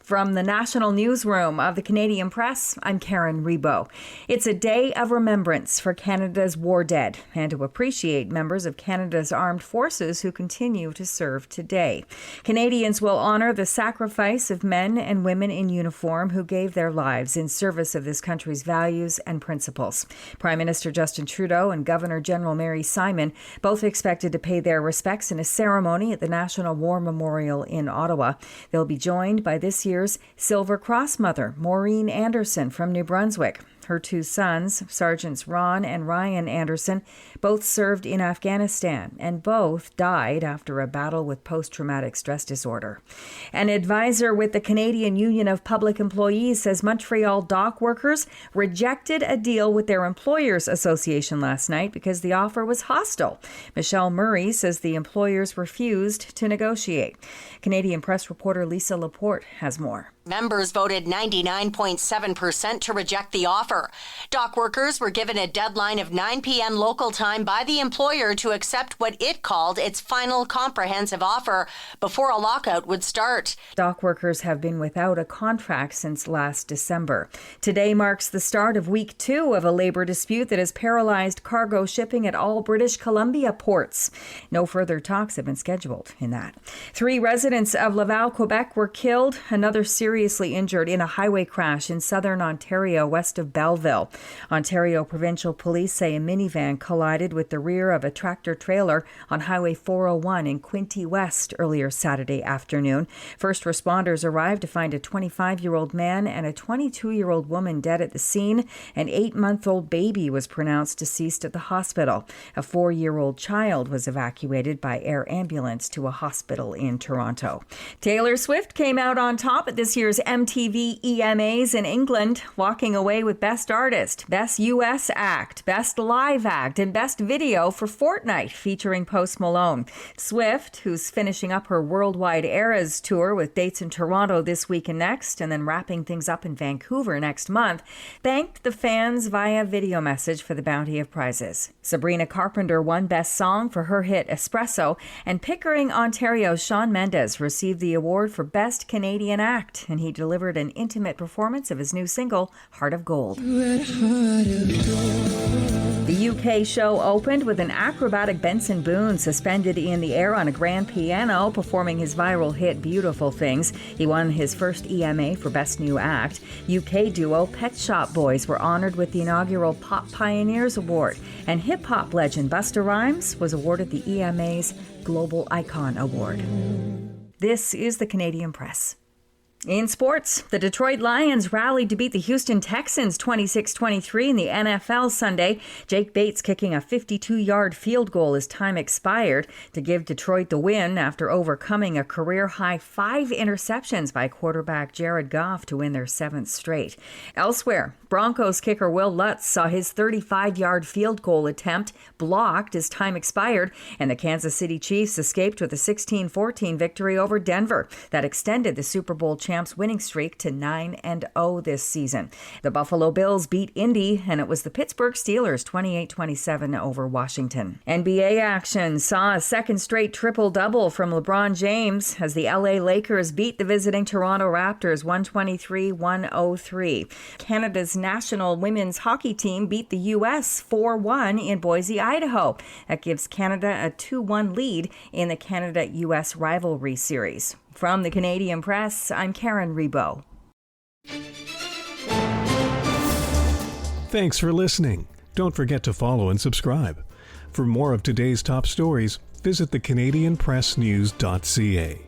From the National Newsroom of the Canadian Press, I'm Karen Rebo. It's a day of remembrance for Canada's war dead and to appreciate members of Canada's armed forces who continue to serve today. Canadians will honour the sacrifice of men and women in uniform who gave their lives in service of this country's values and principles. Prime Minister Justin Trudeau and Governor General Mary Simon both expected to pay their respects in a ceremony at the National War Memorial in Ottawa. They'll be joined by this year's Silver Cross mother, Maureen Anderson from New Brunswick. Her two sons, Sergeants Ron and Ryan Anderson, both served in Afghanistan and both died after a battle with post-traumatic stress disorder. An advisor with the Canadian Union of Public Employees says Montreal dock workers rejected a deal with their employers association last night because the offer was hostile. Michelle Murray says the employers refused to negotiate. Canadian Press reporter Lisa Laporte has more. Members voted 99.7% to reject the offer. Dock workers were given a deadline of 9 p.m. local time by the employer to accept what it called its final comprehensive offer before a lockout would start. Dock workers have been without a contract since last December. Today marks the start of week 2 of a labour dispute that has paralyzed cargo shipping at all British Columbia ports. No further talks have been scheduled in that. 3 residents of Laval, Quebec were killed. Another seriously injured in a highway crash in southern Ontario west of Belleville. Ontario Provincial Police say a minivan collided with the rear of a tractor-trailer on Highway 401 in Quinte West earlier Saturday afternoon. First responders arrived to find a 25-year-old man and a 22-year-old woman dead at the scene. An 8-month-old baby was pronounced deceased at the hospital. A 4-year-old child was evacuated by air ambulance to a hospital in Toronto. Taylor Swift came out on top at this year's MTV EMAs in England, walking away with Best Artist, Best US Act, Best Live Act, and Best Video for Fortnite, featuring Post Malone. Swift, who's finishing up her Worldwide Eras tour with dates in Toronto this week and next, and then wrapping things up in Vancouver next month, thanked the fans via video message for the bounty of prizes. Sabrina Carpenter won Best Song for her hit Espresso, and Pickering, Ontario's Shawn Mendes received the award for Best Canadian Act, and he delivered an intimate performance of his new single, Heart of Gold. The UK show opened with an acrobatic Benson Boone suspended in the air on a grand piano, performing his viral hit Beautiful Things. He won his first EMA for Best New Act. UK duo Pet Shop Boys were honored with the inaugural Pop Pioneers Award, and hip-hop legend Busta Rhymes was awarded the EMA's Global Icon Award. This is the Canadian Press. In sports, the Detroit Lions rallied to beat the Houston Texans 26-23 in the NFL Sunday. Jake Bates kicking a 52-yard field goal as time expired to give Detroit the win after overcoming a career-high 5 interceptions by quarterback Jared Goff to win their 7th straight. Elsewhere, Broncos kicker Will Lutz saw his 35-yard field goal attempt blocked as time expired, and the Kansas City Chiefs escaped with a 16-14 victory over Denver that extended the Super Bowl champs' winning streak to 9-0 this season. The Buffalo Bills beat Indy, and it was the Pittsburgh Steelers 28-27 over Washington. NBA action saw a second straight triple-double from LeBron James as the LA Lakers beat the visiting Toronto Raptors 123-103. Canada's national women's hockey team beat the U.S. 4-1 in Boise, Idaho. That gives Canada a 2-1 lead in the Canada-U.S. rivalry series. From the Canadian Press, I'm Karen Rebo. Thanks for listening. Don't forget to follow and subscribe. For more of today's top stories, visit thecanadianpressnews.ca.